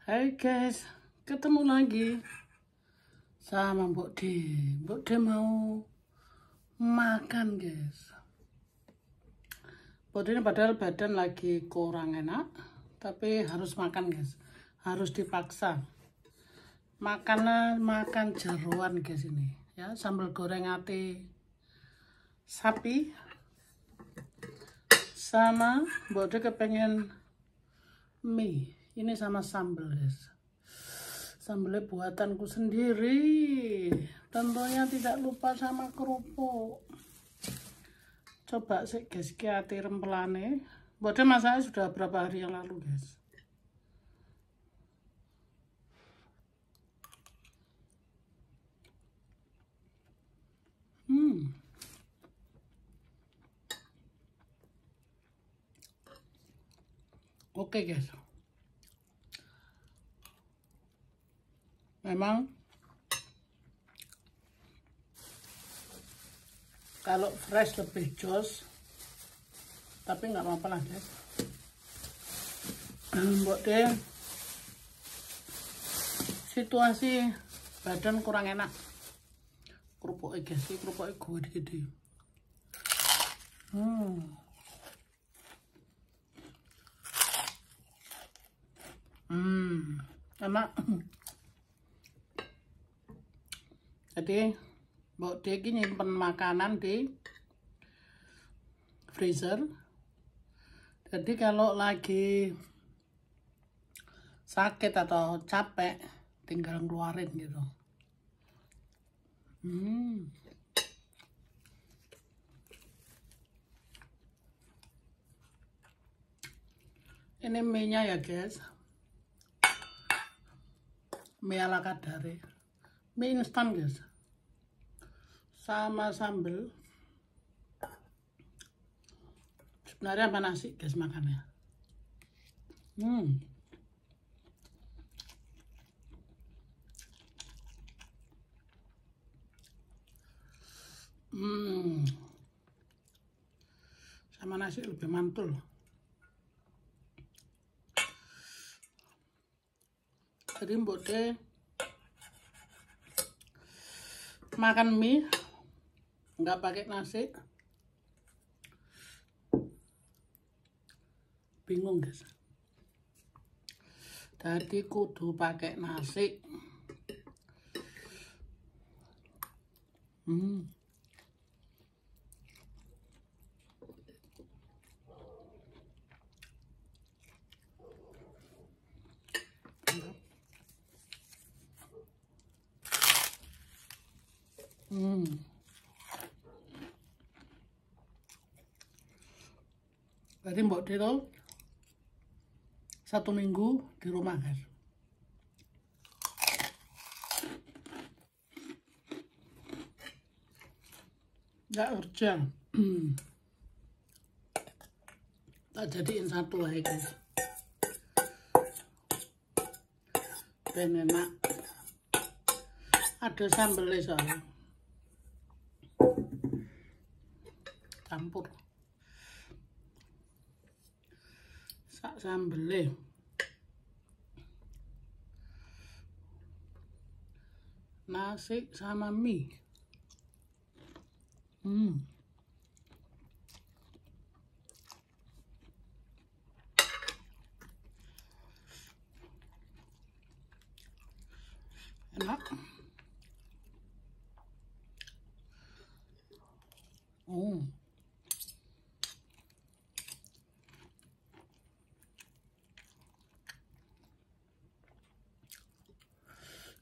Hai guys, ketemu lagi sama Mbok D. Mbok D mau makan guys. Mbok D ini padahal badan lagi kurang enak, tapi harus makan guys. Harus dipaksa. Makan jeroan guys ini. Ya, sambal goreng ati sapi. Sama Mbok D kepengen mie. Ini sama sambal guys. Sambalnya buatanku sendiri. Tentunya tidak lupa sama kerupuk. Coba sih guys, ati rempelane. Buatnya masaknya sudah berapa hari yang lalu guys. Oke guys. Memang kalau fresh lebih jos, tapi nggak apa-apa lah guys. Mbok D situasi badan kurang enak. Kerupuknya guys, ini kerupuknya gede-gede. Enak. Jadi Mbok D ini nyimpen makanan di freezer. Jadi kalau lagi sakit atau capek tinggal ngeluarin gitu. Ini mie-nya ya guys. Mie ala kadare. Mie instan guys. Sama sambal. Sebenarnya apa nasi guys makannya. Sama nasi lebih mantul. Jadi Mbok D makan mie nggak pakai nasi, bingung guys. Tadi kudu pakai nasi. Jadi Mbok D itu 1 minggu di rumah guys. Nggak urgent. Tak jadiin 1 aja guys. Ben enak. Ada sambelnya soalnya. Campur. Sak sambelnya. Nasi sama mie. Enak.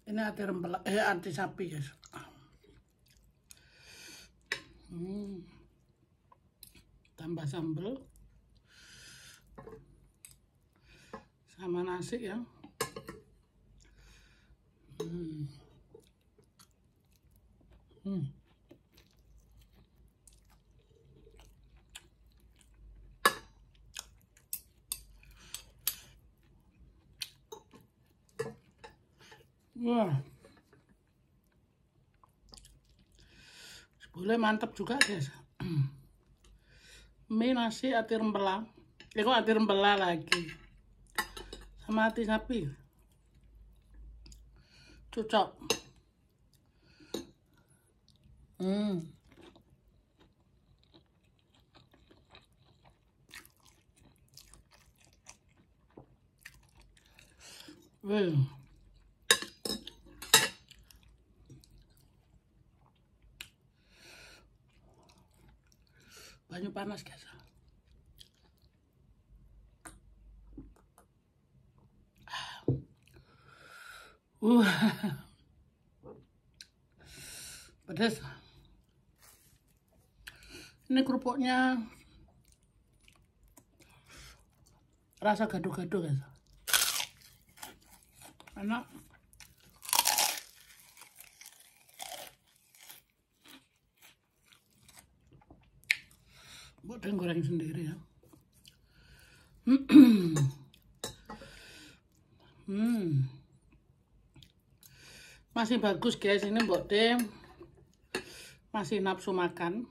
Ini ati rempelak, ati sapi guys. Tambah sambal sama nasi ya. Wah, boleh mantap juga guys. Mie nasi ati rempela. Kok ati rempela lagi. Sama ati sapi. Cocok. Well. Banyu panas guys. Pedas. Ini kerupuknya rasa gado-gado guys. Enak. Buat goreng sendiri ya. Masih bagus guys, ini Mbok De masih nafsu makan.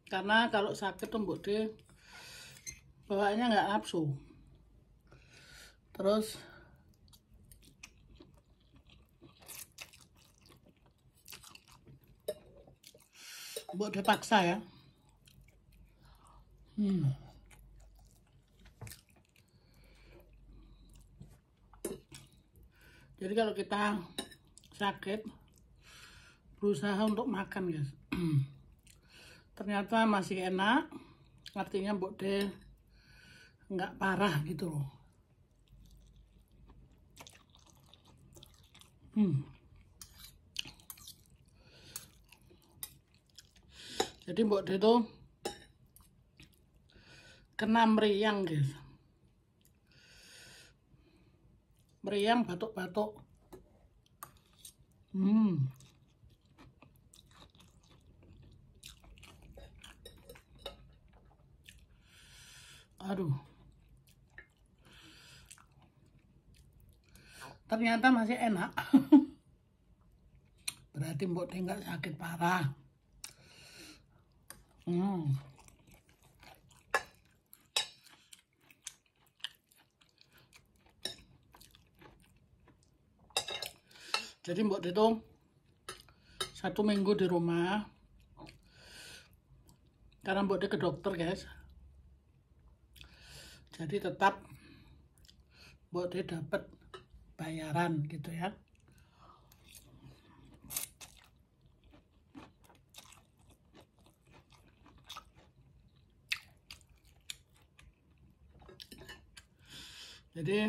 Karena kalau sakit tuh Mbok De bawaannya nggak nafsu. Terus Mbok De paksa ya. Jadi kalau kita sakit berusaha untuk makan guys, ternyata masih enak, artinya Mbok De nggak parah gitu loh. Jadi Mbok De tuh kena meriang guys, meriang, batuk-batuk. Aduh, ternyata masih enak. Berarti Mbok De nggak sakit parah. Jadi Mbok De tuh 1 minggu di rumah karena Mbok De ke dokter guys. Jadi tetap Mbok De dapat bayaran gitu ya. Jadi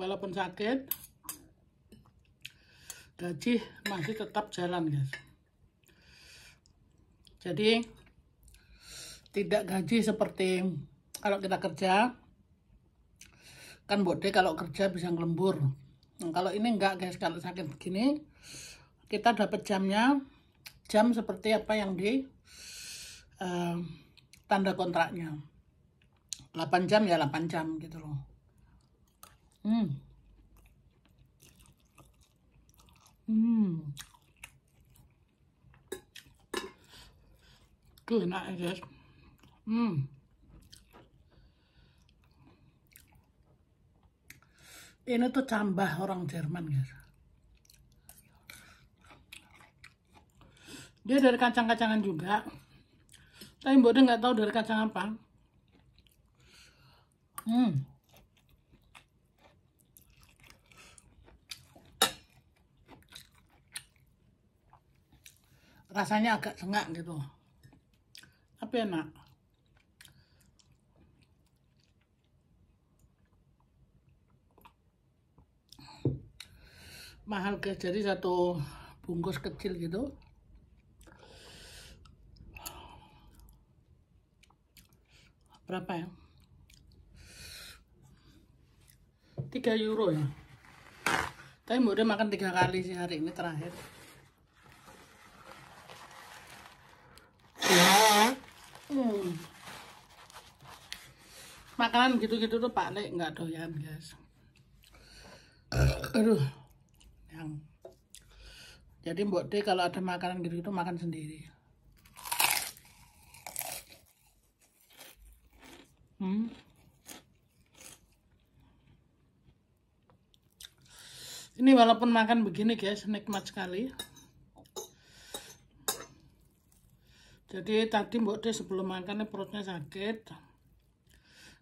walaupun sakit, gaji masih tetap jalan guys. Jadi tidak gaji seperti kalau kita kerja. Kan Mbok De kalau kerja bisa ngelembur. Nah, kalau ini enggak guys, kalau sakit begini kita dapat jamnya, jam seperti apa yang di tanda kontraknya. 8 jam ya 8 jam gitu loh. Tuh enak ya guys. Ini tuh cambah orang Jerman guys. Dia dari kacang-kacangan juga, tapi Mbok De nggak tahu dari kacang apa. Rasanya agak sengak gitu, tapi enak. Mahal guys, jadi 1 bungkus kecil gitu berapa ya? 3 euro ya. Tapi Mbok De makan 3 kali sih hari ini terakhir. Makanan gitu-gitu tuh Pak Le nggak doyan guys. Aduh, jadi Mbok De kalau ada makanan gitu-gitu makan sendiri. Ini walaupun makan begini guys, nikmat sekali. Jadi tadi Mbok De sebelum makan perutnya sakit.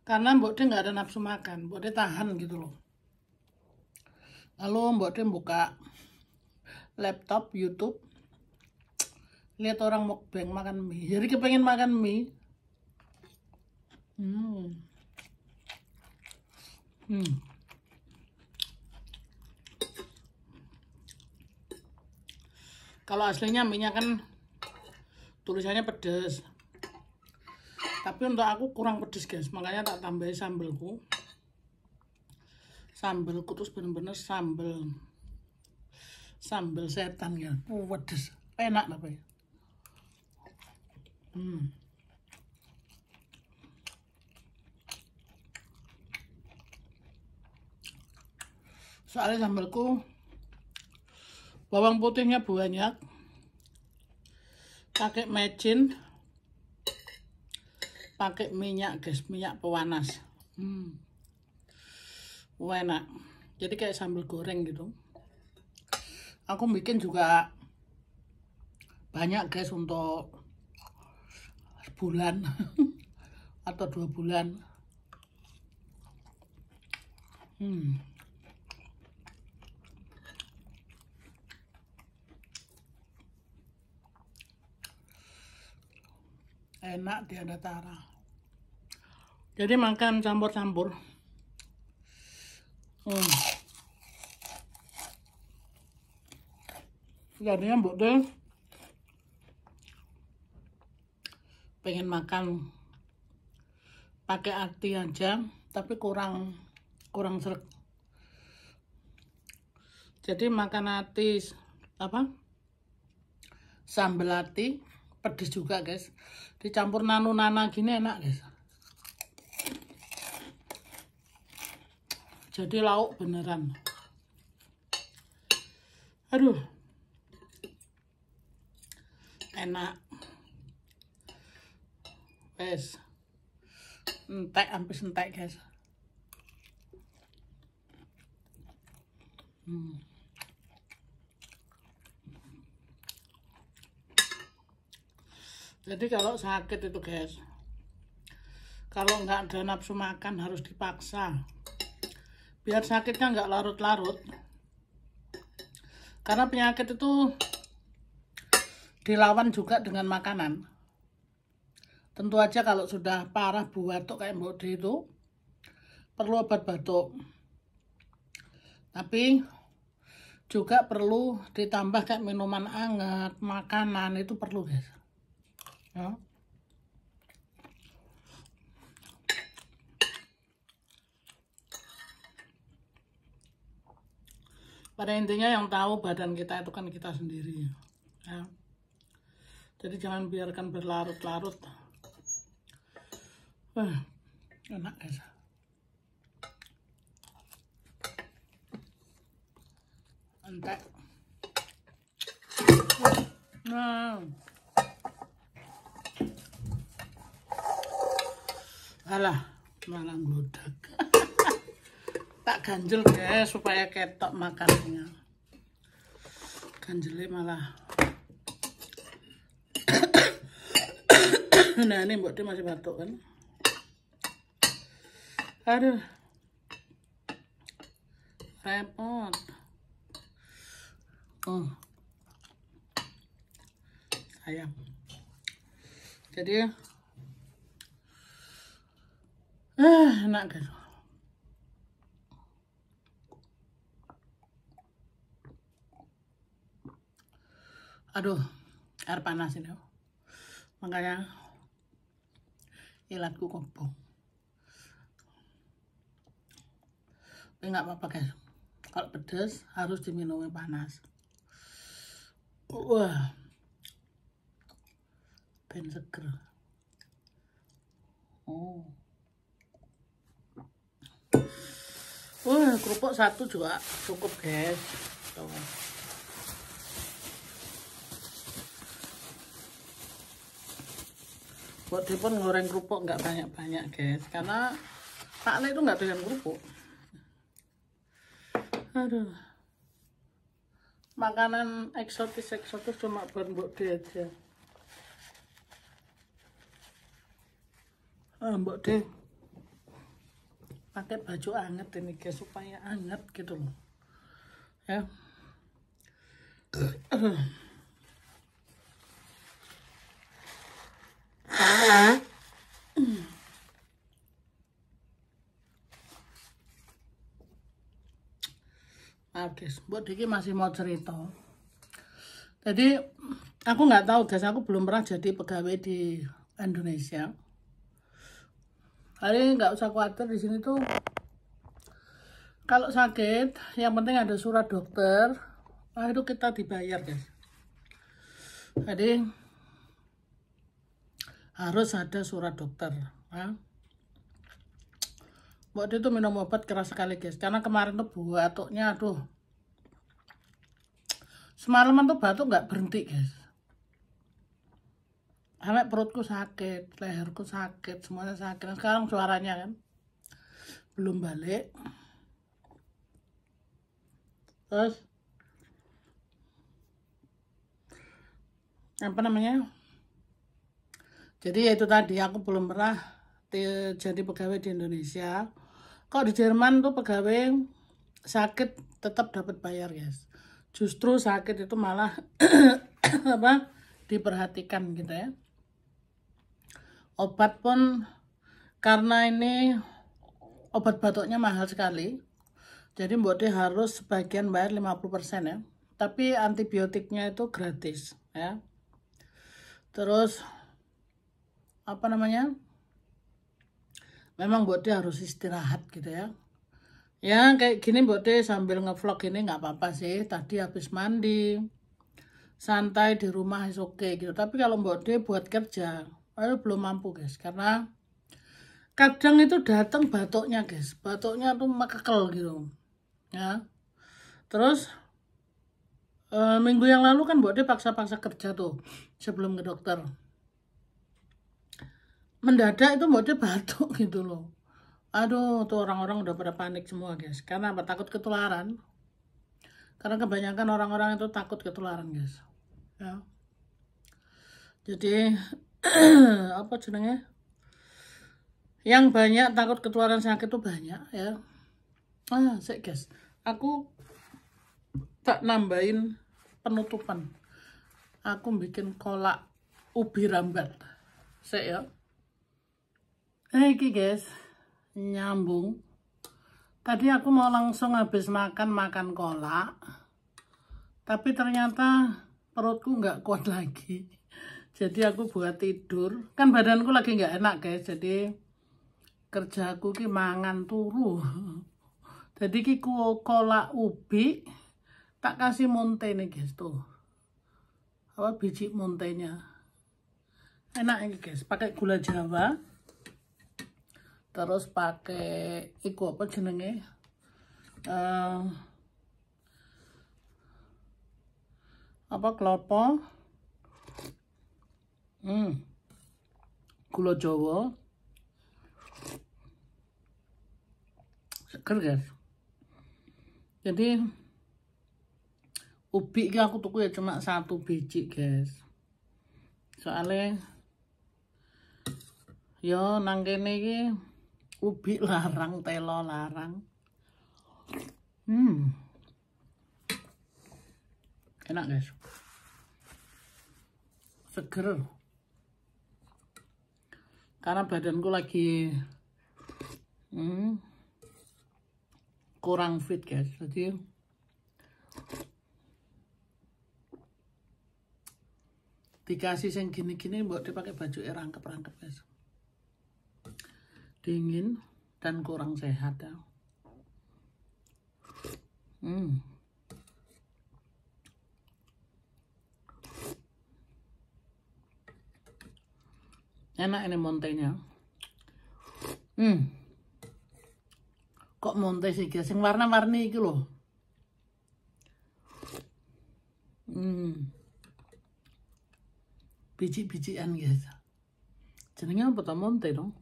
Karena Mbok De nggak ada nafsu makan, Mbok De tahan gitu loh. Lalu Mbok De buka laptop YouTube, lihat orang mukbang makan mie. Jadi kepengen makan mie. Kalau aslinya mie-nya kan tulisannya pedas. Tapi untuk aku kurang pedas guys, makanya tak tambahin sambelku. Sambelku terus bener-bener sambel setan ya. Pedas, enak tapi. Soalnya sambelku bawang putihnya banyak, pakai mecin, pakai minyak guys, minyak pewanas. Enak, jadi kayak sambal goreng gitu. Aku bikin juga banyak guys untuk sebulan atau 2 bulan. Enak tiada tara. Jadi makan campur-campur. Jadinya Mbok De pengen makan pakai ati aja, tapi kurang seret. Jadi makan ati sambal ati pedes juga guys, dicampur nano-nana gini enak guys. Jadi lauk beneran. Aduh, enak. Wes, entek hampir entek guys. Jadi kalau sakit itu guys, kalau nggak ada nafsu makan harus dipaksa, biar sakitnya nggak larut-larut. Karena penyakit itu dilawan juga dengan makanan. Tentu aja kalau sudah parah batuk kayak Mbok De itu perlu obat batuk. Tapi juga perlu ditambah kayak minuman hangat, makanan itu perlu guys. Ya. Pada intinya yang tahu badan kita itu kan kita sendiri. Ya. Jadi jangan biarkan berlarut-larut. Enak guys. Entek. Nah. Alah, malah ngludak. Tak ganjel guys supaya ketok makannya. Ganjelnya malah. Nah ini Mbok De masih batuk kan. Aduh, repot. Sayang. Jadi enak guys. Aduh, air panas ini. Makanya ilatku kobong. Tapi nggak apa-apa guys. Kalau pedas harus diminum panas. Wah, ben seger. Wah, kerupuk satu juga cukup guys. Tuh. Buat dia pun ngoreng kerupuk nggak banyak-banyak guys, karena Pak Le itu nggak doyan kerupuk. Aduh. makanan eksotis cuma buat Mbok De aja. Mbok De pakai baju anget ini guys, supaya anget gitu loh ya. Guys, Mbok Diki masih mau cerita. Jadi aku nggak tahu guys, aku belum pernah jadi pegawai di Indonesia. Hari nggak usah khawatir, di sini tuh kalau sakit yang penting ada surat dokter, itu kita dibayar guys. Jadi harus ada surat dokter ya. Waktu itu minum obat keras sekali guys, karena kemarin tuh batuknya aduh, semalaman tuh batuk nggak berhenti guys, sampai perutku sakit, leherku sakit, semuanya sakit. Nah, sekarang suaranya kan belum balik. Terus apa namanya, jadi ya itu tadi, aku belum pernah jadi pegawai di Indonesia. Kalau di Jerman tuh pegawai sakit tetap dapat bayar guys. Justru sakit itu malah apa, diperhatikan gitu ya. Obat pun karena ini obat batuknya mahal sekali, jadi Mbok De harus sebagian bayar 50% ya. Tapi antibiotiknya itu gratis ya. Terus apa namanya, memang Mbok De harus istirahat gitu ya. Ya kayak gini Mbok De sambil ngevlog ini nggak apa-apa sih. Tadi habis mandi, santai di rumah is oke gitu. Tapi kalau Mbok De buat kerja, belum mampu guys. Karena kadang itu datang batuknya guys. Batuknya tuh kekel gitu ya. Terus minggu yang lalu kan Mbok De paksa-paksa kerja tuh sebelum ke dokter. Mendadak itu Mbok De batuk gitu loh. Aduh, tuh orang-orang udah pada panik semua guys. Karena apa? Takut ketularan. Karena kebanyakan orang-orang itu takut ketularan guys ya. Jadi apa jenenge, yang banyak takut ketularan sakit tuh banyak ya. Sik guys, aku tak nambahin penutupan. Aku bikin kolak ubi rambat. Sik ya. Iki guys, nyambung. Tadi aku mau langsung habis makan kolak, tapi ternyata perutku nggak kuat lagi. Jadi aku buat tidur. Kan badanku lagi nggak enak guys. Jadi kerjaku ki mangan turu. Jadi ki kolak ubi tak kasih monte nih guys tuh. Apa biji montenya. Enak ini guys. Pakai gula Jawa. Terus pakai iku apa jenenge, apa kelapa, gula Jawa, seger guys. Jadi ubi ini aku tuku ya cuma 1 biji guys. Soalnya yo nang kene iki ubi larang, telo larang. Enak guys, seger. Karena badanku lagi kurang fit guys. Jadi dikasih yang gini-gini buat dipakai baju rangkep-rangkep guys. Dingin dan kurang sehat ya. Enak ini montenya. Kok monte sih guys, yang warna-warni itu loh. Biji-bijian guys. Jenenge apa ta, monte dong.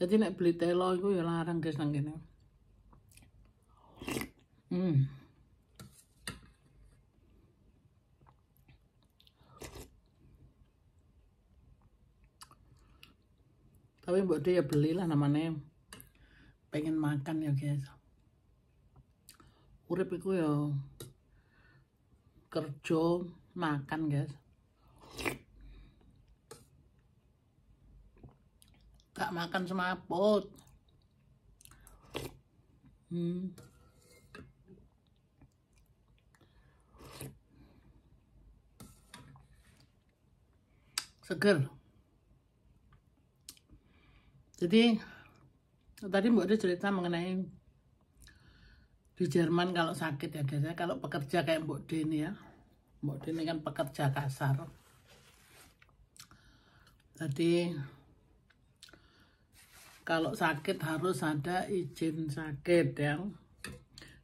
Jadi nek beli telo itu ya larang guys nang kene. Tapi mbok dia ya belilah, namanya pengen makan ya guys. Urip iku ya kerja makan guys. Gak makan semaput. Seger. Jadi tadi Mbak Ade cerita mengenai di Jerman kalau sakit ya guys ya, kalau pekerja kayak Mbak Ade ini ya. Mbak Ade ini kan pekerja kasar. Jadi kalau sakit harus ada izin sakit ya.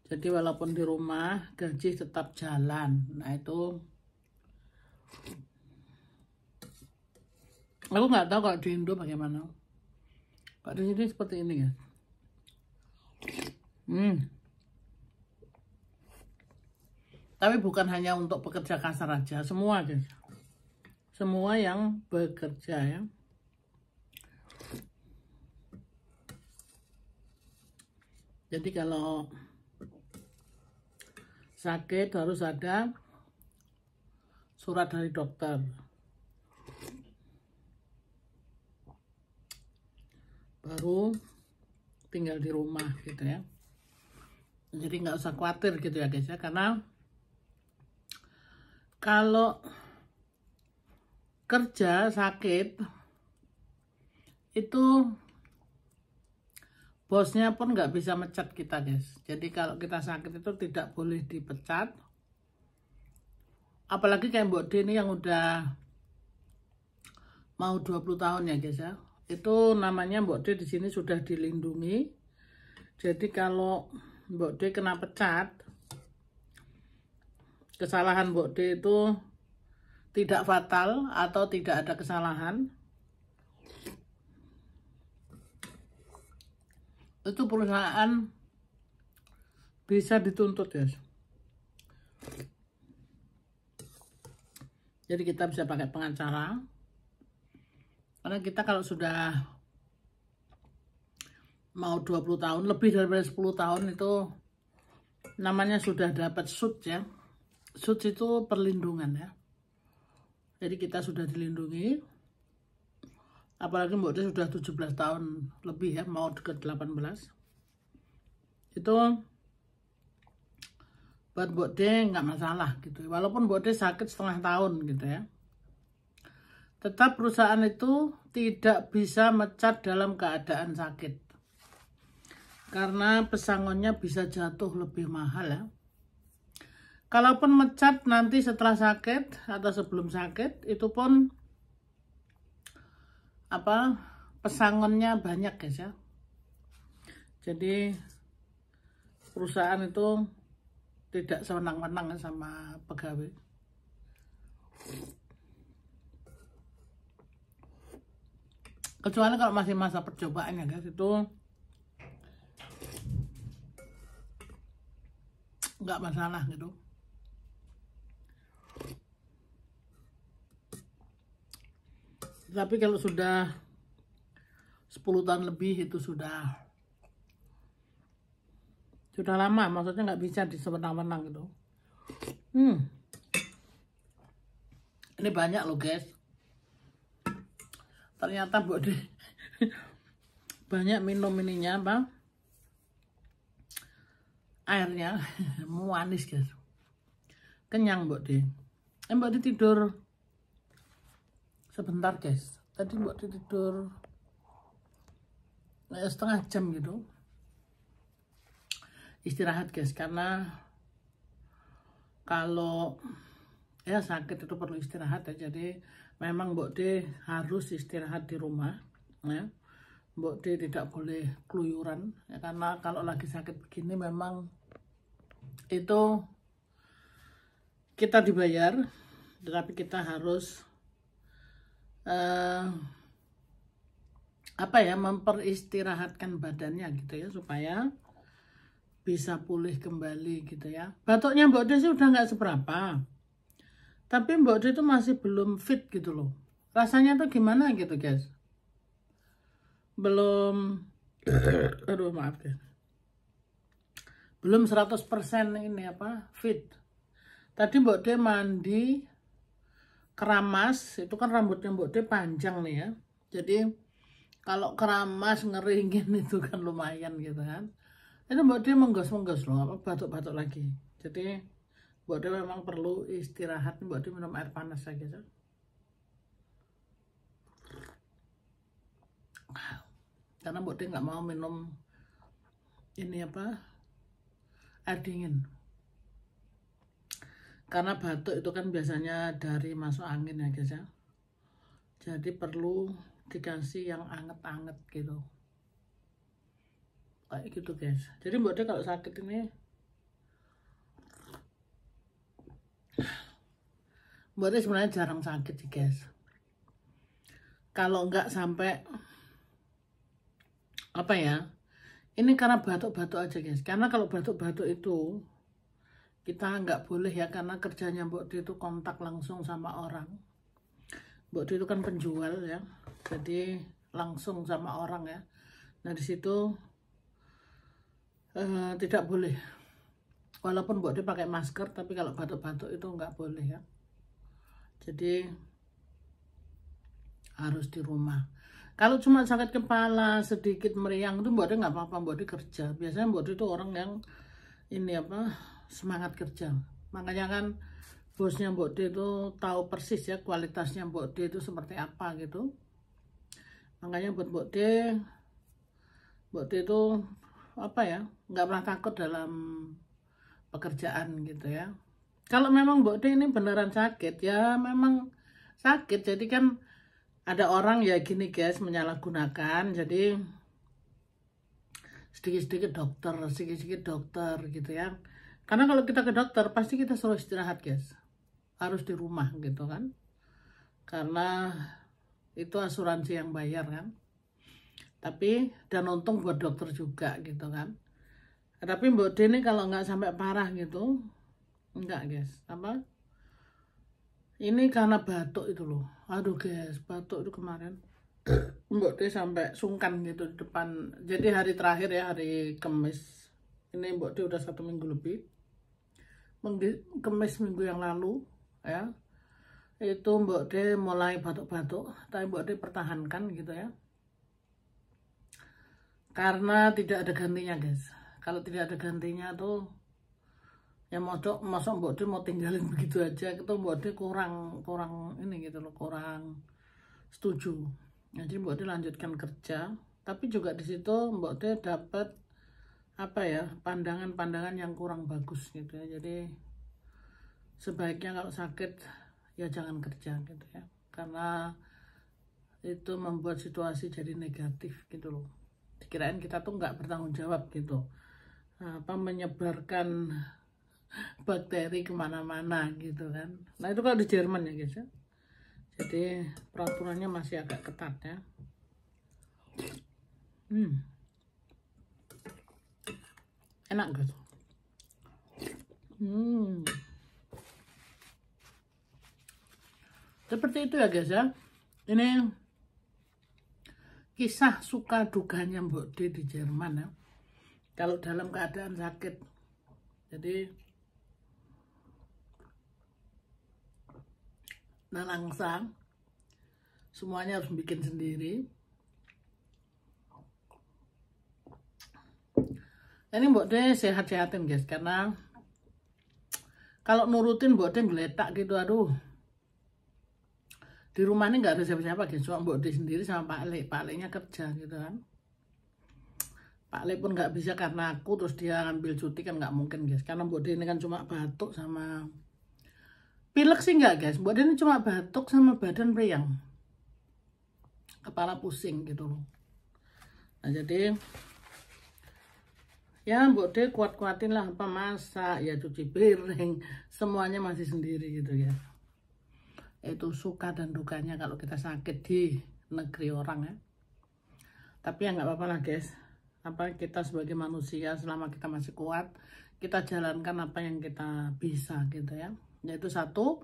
Jadi walaupun di rumah gaji tetap jalan. Nah itu aku nggak tahu kalau di Indo bagaimana. Kalau di sini seperti ini ya. Tapi bukan hanya untuk pekerja kasar aja, semua guys. Semua yang bekerja ya. Jadi kalau sakit harus ada surat dari dokter. Baru tinggal di rumah gitu ya. Jadi nggak usah khawatir gitu ya guys ya, karena kalau kerja sakit itu bosnya pun nggak bisa mecat kita guys. Jadi kalau kita sakit itu tidak boleh dipecat. Apalagi kayak Mbak D ini yang udah mau 20 tahun ya guys ya. Itu namanya Mbak D di sini sudah dilindungi. Jadi kalau Mbak D kena pecat, kesalahan Mbak D itu tidak fatal atau tidak ada kesalahan, itu perusahaan bisa dituntut guys. Jadi kita bisa pakai pengacara, karena kita kalau sudah mau 20 tahun, lebih daripada 10 tahun itu namanya sudah dapat SUT ya. SUT itu perlindungan ya. Jadi kita sudah dilindungi. Apalagi Mbak D sudah 17 tahun lebih ya, mau ke 18. Itu buat Mbak D nggak masalah gitu. Walaupun Mbak D sakit setengah tahun gitu ya. Tetap perusahaan itu tidak bisa mecat dalam keadaan sakit. Karena pesangonnya bisa jatuh lebih mahal ya. Kalaupun mecat nanti setelah sakit atau sebelum sakit, itu pun pesangonnya banyak guys ya. Jadi perusahaan itu tidak sewenang-wenang sama pegawai. Kecuali kalau masih masa percobaan ya guys, itu nggak masalah gitu. Tapi kalau sudah 10 tahun lebih itu sudah lama, maksudnya nggak bisa disewenang-wenang gitu. Ini banyak loh guys. Ternyata Mbak D banyak minum ininya airnya manis guys. Kenyang Mbak D. Mbak D tidur sebentar guys. Tadi Mbak D tidur setengah jam gitu. Istirahat guys, karena kalau ya sakit itu perlu istirahat ya. Jadi memang Mbak D harus istirahat di rumah ya. Mbak D tidak boleh keluyuran ya, karena kalau lagi sakit begini memang itu kita dibayar, tetapi kita harus apa ya, memperistirahatkan badannya gitu ya, supaya bisa pulih kembali gitu ya. Batuknya Mbok De sih udah nggak seberapa, tapi Mbok De itu masih belum fit gitu loh. Rasanya tuh gimana gitu guys, belum aduh maaf guys, belum 100% ini apa, fit. Tadi Mbok De mandi keramas, itu kan rambutnya Mbok De panjang nih ya, jadi kalau keramas ngeringin itu kan lumayan gitu kan. Itu Mbok De menggos-menggos loh, apa batuk-batuk lagi. Jadi Mbok De memang perlu istirahat. Mbok De minum air panas lagi guys. Karena Mbok De nggak mau minum ini apa, air dingin. Karena batuk itu kan biasanya dari masuk angin ya guys ya. Jadi perlu dikasih yang anget-anget gitu. Kayak gitu guys. Jadi Mbok De kalau sakit ini, Mbok De sebenarnya jarang sakit sih guys. Kalau nggak sampai apa ya, ini karena batuk-batuk aja guys. Karena kalau batuk-batuk itu kita nggak boleh ya, karena kerjanya Mbok De itu kontak langsung sama orang. Mbok De itu kan penjual ya, jadi langsung sama orang ya. Nah di situ tidak boleh, walaupun Mbok De pakai masker, tapi kalau batuk-batuk itu nggak boleh ya. Jadi harus di rumah. Kalau cuma sakit kepala sedikit meriang itu Mbok De nggak apa-apa, Mbok De kerja. Biasanya Mbok De itu orang yang ini apa, semangat kerja. Makanya kan bosnya Mbok De itu tahu persis ya kualitasnya Mbok De itu seperti apa gitu. Makanya buat Mbok De itu apa ya, nggak pernah takut dalam pekerjaan gitu ya. Kalau memang Mbok De ini beneran sakit ya memang sakit. Jadi kan ada orang ya gini guys, menyalahgunakan. Jadi sedikit-sedikit dokter gitu ya. Karena kalau kita ke dokter pasti kita suruh istirahat guys, harus di rumah gitu kan, karena itu asuransi yang bayar kan. Tapi dan untung buat dokter juga gitu kan. Tapi Mbok De ini kalau nggak sampai parah gitu, enggak guys, apa, ini karena batuk itu loh. Aduh guys, batuk itu kemarin Mbok De sampai sungkan gitu di depan. Jadi hari terakhir ya, hari Kamis ini Mbok De udah 1 minggu lebih. Kamis minggu yang lalu ya, itu Mbok De mulai batuk-batuk, tapi Mbok De pertahankan gitu ya, karena tidak ada gantinya guys. Kalau tidak ada gantinya tuh ya masuk Mbok De mau tinggalin begitu aja, itu Mbok De kurang ini gitu loh, kurang setuju. Jadi Mbok De lanjutkan kerja, tapi juga di situ Mbok De dapat apa ya, pandangan-pandangan yang kurang bagus gitu ya. Jadi sebaiknya kalau sakit ya jangan kerja gitu ya, karena itu membuat situasi jadi negatif gitu loh. Dikirain kita tuh nggak bertanggung jawab gitu, apa, menyebarkan bakteri kemana-mana gitu kan. Nah itu kalau di Jerman ya guys ya, jadi peraturannya masih agak ketat ya. Enak guys. Seperti itu ya guys ya. Ini kisah suka dukanya Mbok De di Jerman ya, kalau dalam keadaan sakit. Jadi nelangsang, semuanya harus bikin sendiri. Ini Mbok De sehat-sehatin guys, karena kalau nurutin Mbok De geletak gitu, aduh. Di rumah ini nggak ada siapa-siapa guys, cuma Mbok De sendiri sama Pak Le. Pak Le-nya kerja gitu kan. Pak Le pun nggak bisa karena aku, terus dia ngambil cuti kan nggak mungkin guys, karena Mbok De ini kan cuma batuk sama pilek sih nggak guys. Mbok De ini cuma batuk sama badan meriang, kepala pusing gitu loh. Nah jadi ya Mbok De kuat-kuatin lah, apa, masak ya, cuci piring, semuanya masih sendiri gitu ya. Itu suka dan dukanya kalau kita sakit di negeri orang ya. Tapi ya nggak apa-apa lah guys, apa kita sebagai manusia selama kita masih kuat, kita jalankan apa yang kita bisa gitu ya. Yaitu satu,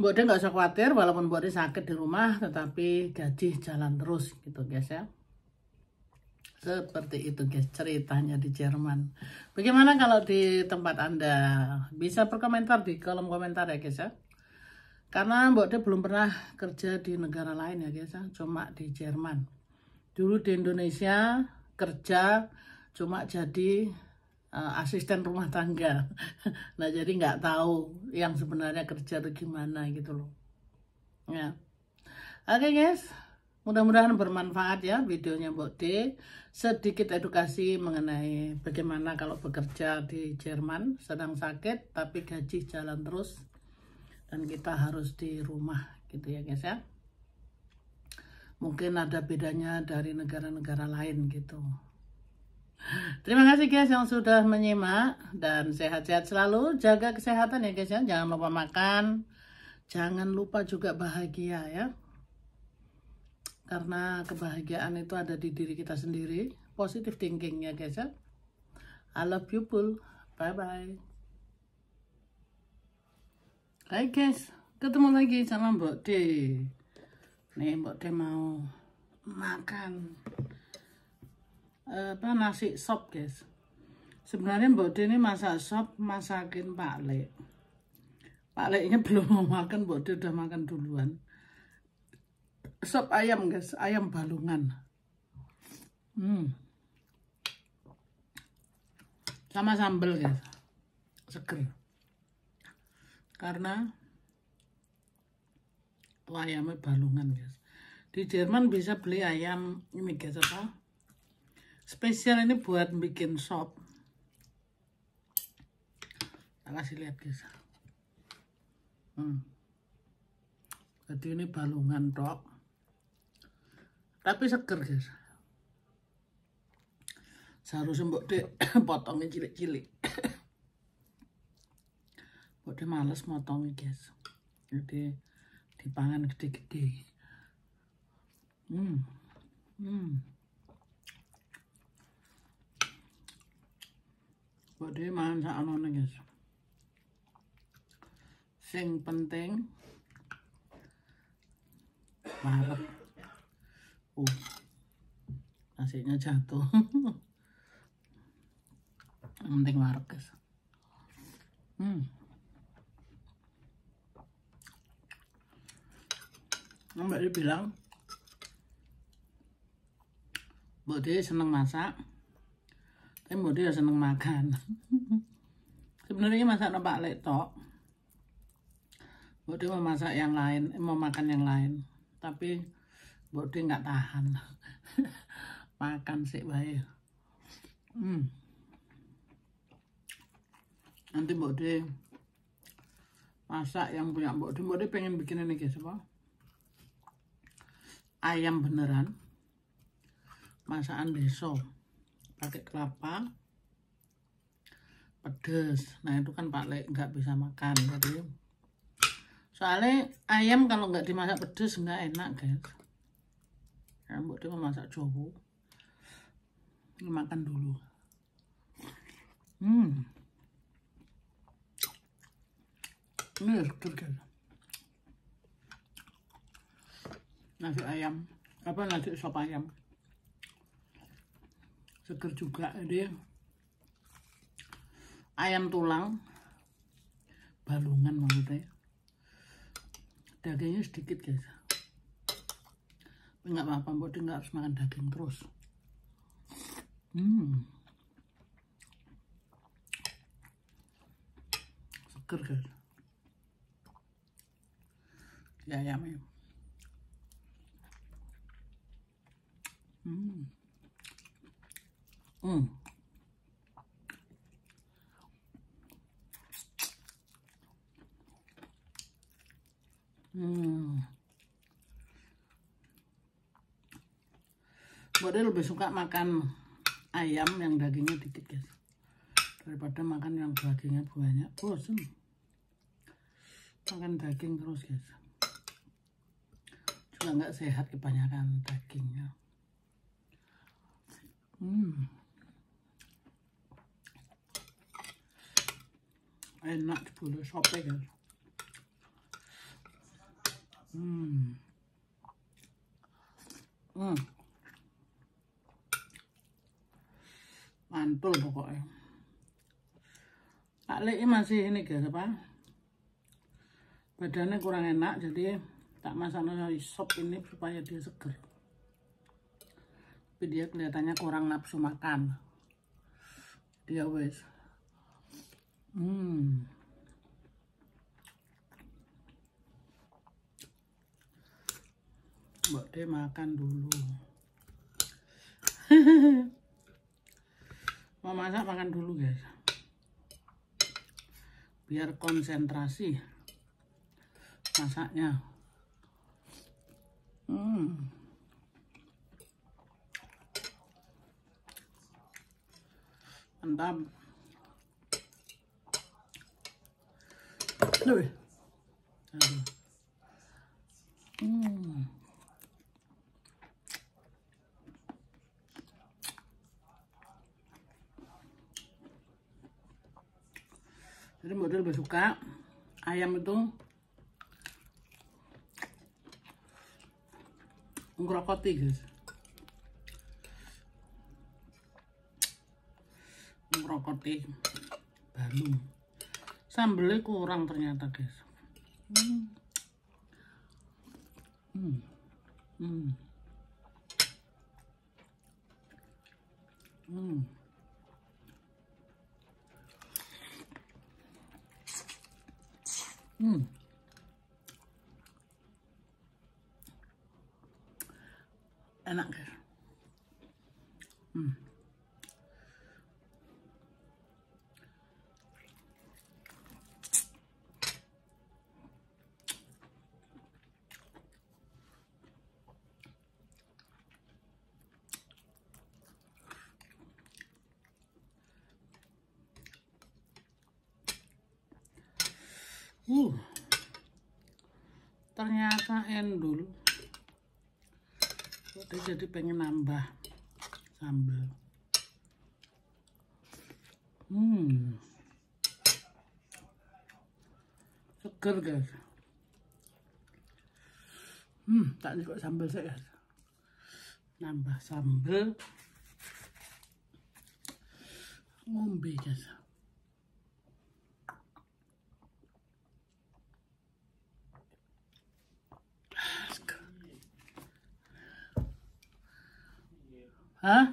Mbok De nggak usah khawatir walaupun Mbok De sakit di rumah, tetapi gaji jalan terus gitu guys ya. Seperti itu guys ceritanya di Jerman. Bagaimana kalau di tempat Anda? Bisa berkomentar di kolom komentar ya guys ya. Karena Mbok De belum pernah kerja di negara lain ya guys ya, cuma di Jerman. Dulu di Indonesia kerja cuma jadi asisten rumah tangga. Nah jadi nggak tahu yang sebenarnya kerja itu gimana gitu loh. Ya. Oke guys, mudah-mudahan bermanfaat ya videonya Mbok De. Sedikit edukasi mengenai bagaimana kalau bekerja di Jerman, sedang sakit tapi gaji jalan terus dan kita harus di rumah gitu ya guys ya. Mungkin ada bedanya dari negara-negara lain gitu. Terima kasih guys yang sudah menyimak dan sehat-sehat selalu, jaga kesehatan ya guys ya. Jangan lupa makan, jangan lupa juga bahagia ya. Karena kebahagiaan itu ada di diri kita sendiri. Positive thinking ya guys ya. I love you full. Bye bye. Hai guys, ketemu lagi sama Mbok De. Nih Mbok De mau makan nasi sop guys. Sebenarnya Mbok De ini masak sop, masakin Pak Le. Pak Le-nya belum mau makan, Mbok De udah makan duluan. Sop ayam guys, ayam balungan. Sama sambal guys, seger. Karena ayamnya balungan guys. Di Jerman bisa beli ayam ini guys apa? Spesial ini buat bikin sop. Kita kasih lihat guys. Jadi ini balungan tok. Tapi seger guys. Seharusnya Mbok De potongnya cilik-cilik. Mbok De males motongnya guys. Jadi dipangan gede-gede. Mbok De mangan sakmono guys. Sing penting marek. Nasinya jatuh. Yang penting marek guys. Mbak De bilang Mbok De seneng masak, tapi Mbok De seneng makan. Sebenarnya masak Pak Le tok. Mbok De mau masak yang lain, mau makan yang lain, tapi Mbok De nggak tahan. Makan sih bae. Nanti Mbok De masak yang punya Mbok De pengen bikin ini guys apa? Ayam beneran, masakan deso, pakai kelapa, pedes. Nah itu kan Pak Le nggak bisa makan, jadi soalnya ayam kalau nggak dimasak pedes nggak enak guys. Ya, Mbok De mau masak jowo, ini makan dulu. Ini seger guys. Nasi ayam, apa nasi sop ayam. Seger juga ini. Ayam tulang balungan maksudnya. Dagingnya sedikit guys. Tapi nggak apa-apa, Mbok De nggak harus makan daging terus. Seger guys. Di ayamnya. Mbok De lebih suka makan ayam yang dagingnya dikit guys, daripada makan yang dagingnya banyak. Bosen makan daging terus guys, juga nggak sehat kebanyakan dagingnya. Enak jebule sope guys. Mantul pokoknya. Pak Lek masih ini guys apa? Badannya kurang enak, jadi tak masaknya sop ini supaya dia seger. Tapi dia kelihatannya kurang nafsu makan. Dia wes. Mbak De makan dulu. Mau masak makan dulu guys. Biar konsentrasi masaknya. Mantap. Aduh. Jadi model lebih suka ayam itu ngerokoti guys. Ngerokoti balung. Sambelnya kurang ternyata guys. Enak guys. Ternyata endul. Dia jadi pengen nambah sambal. Seger guys. Tak cukup sambal saya guys. Nambah sambal. Ngombe guys. Hah?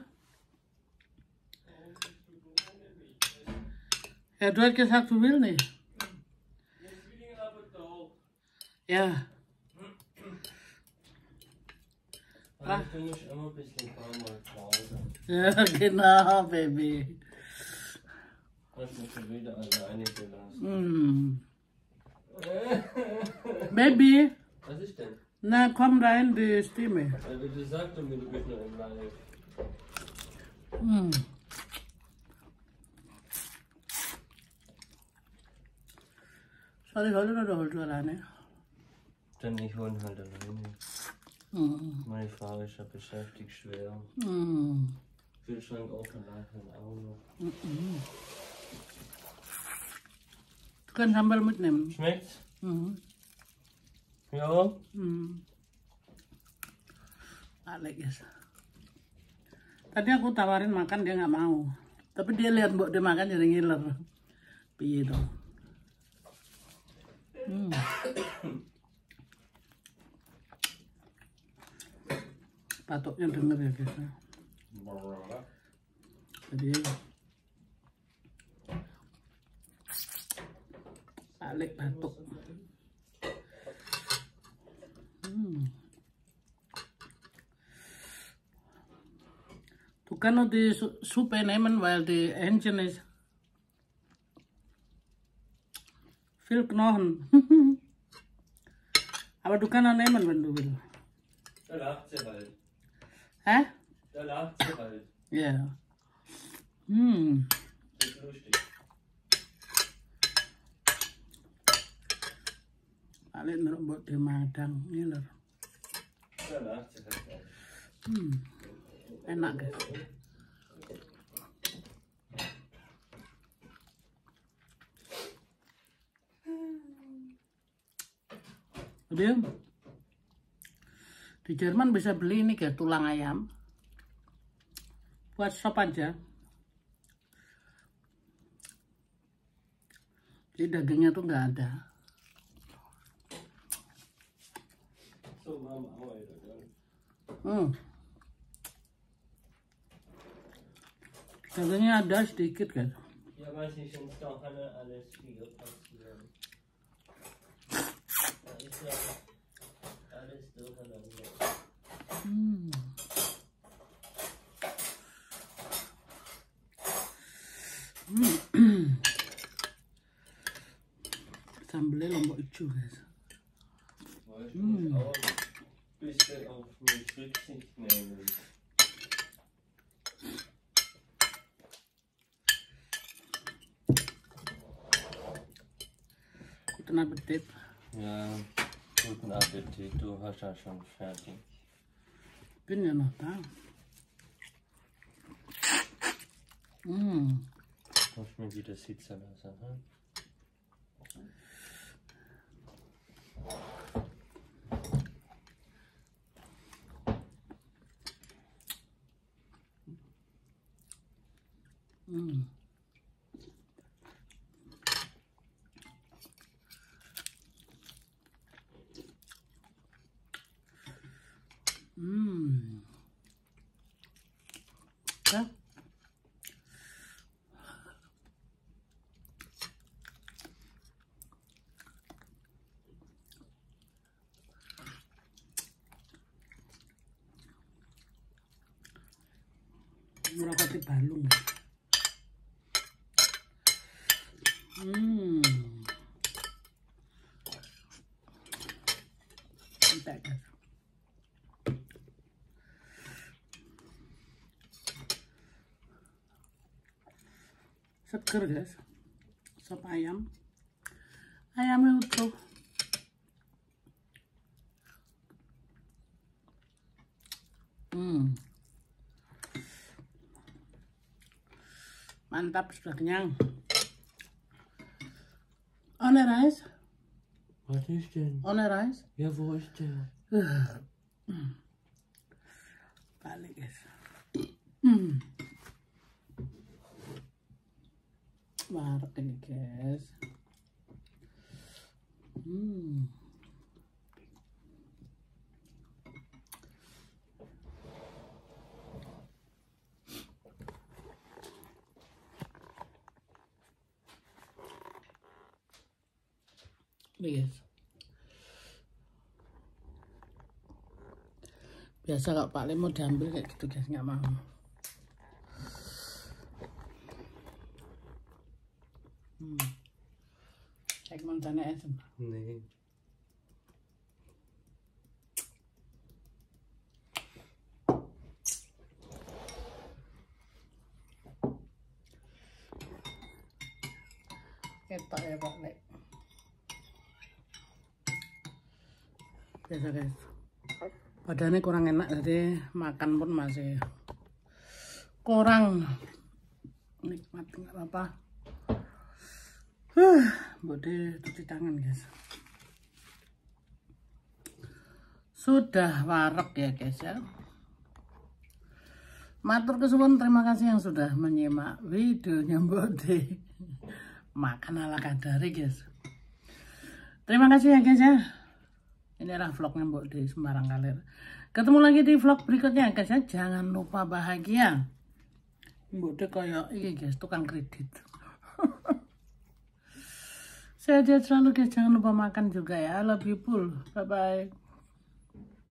Ja, du hast gesagt, du willst nicht. Ja. Also du musst immer ein bisschen mal Pause. Ja, genau, Baby. Hast mich schon wieder alleine gelassen. Baby, Was ist denn? na komm rein, die Stimme. Also du sagst mir, du bist noch im Live. Soll ich heute oder heute alleine? Dann ich hole halt alleine. Meine Frau ist ja beschäftigt, schwer. Kühlschrank offen, nachher auch noch. Du kannst Sambal mitnehmen. Schmeckt's? Ja? Alik guys. Tadi aku tawarin makan, dia nggak mau. Tapi dia lihat Mbok dia makan jadi ngiler. Piye dong. Patoknya denger ya guys. Jadi Alik batuk. Du kan nog die Suppe nehmen, weil die Hähnchen ist viel Knochen. Aber du kannst auch nehmen, wenn du willst. Da lacht sie halt. Hä? Da lacht sie halt. Ja. Das ist lustig. Alik ngerembok di madang, ngiler. Da lacht sie halt. Enak guys. Jadi di Jerman bisa beli ini guys, tulang ayam buat sop aja. Jadi dagingnya tuh nggak ada. Dagingnya ada sedikit kan. Ja, weiß nicht, wenn es doch alles viel passiert. Da ist ja alles durcheinander. Sambelnya lombok hijau guys. Ich muss auch ein bisschen auf mich Rücksicht nehmen. Guten Appetit. Ja, guten Appetit. Du hast ja schon fertig. Bin ja noch da. Muss mir wieder sitzen lassen. Hm? Ya. Merokok di balung. Entek guys. Seger guys. Sop ayam. Ayamnya utuh. Mantap, sudah kenyang. Ohne Reis? Was ist denn? Ohne Reis? Ja, wo ist der? Balik guys. Marek ini guys. Ini guys. Biasa kalau Pak Lem mau diambil kayak gitu guys, nggak mau. Kayak mau tanya essen. Nee. Ketok ya Pak Lem. Biasa guys. Badannya kurang enak, jadi makan pun masih kurang nikmat, nggak apa-apa. Bude cuci tangan guys. Sudah warek ya guys ya. Matur kesuwun, terima kasih yang sudah menyimak videonya Bude makan ala kadari guys. Terima kasih ya guys ya. Inilah vlognya Mbok di Sembarang Kalir. Ketemu lagi di vlog berikutnya guys ya. Jangan lupa bahagia. Mbok de kayak ini guys, tukang kredit. Sehat selalu guys. Jangan lupa makan juga ya. I love you full. Bye bye.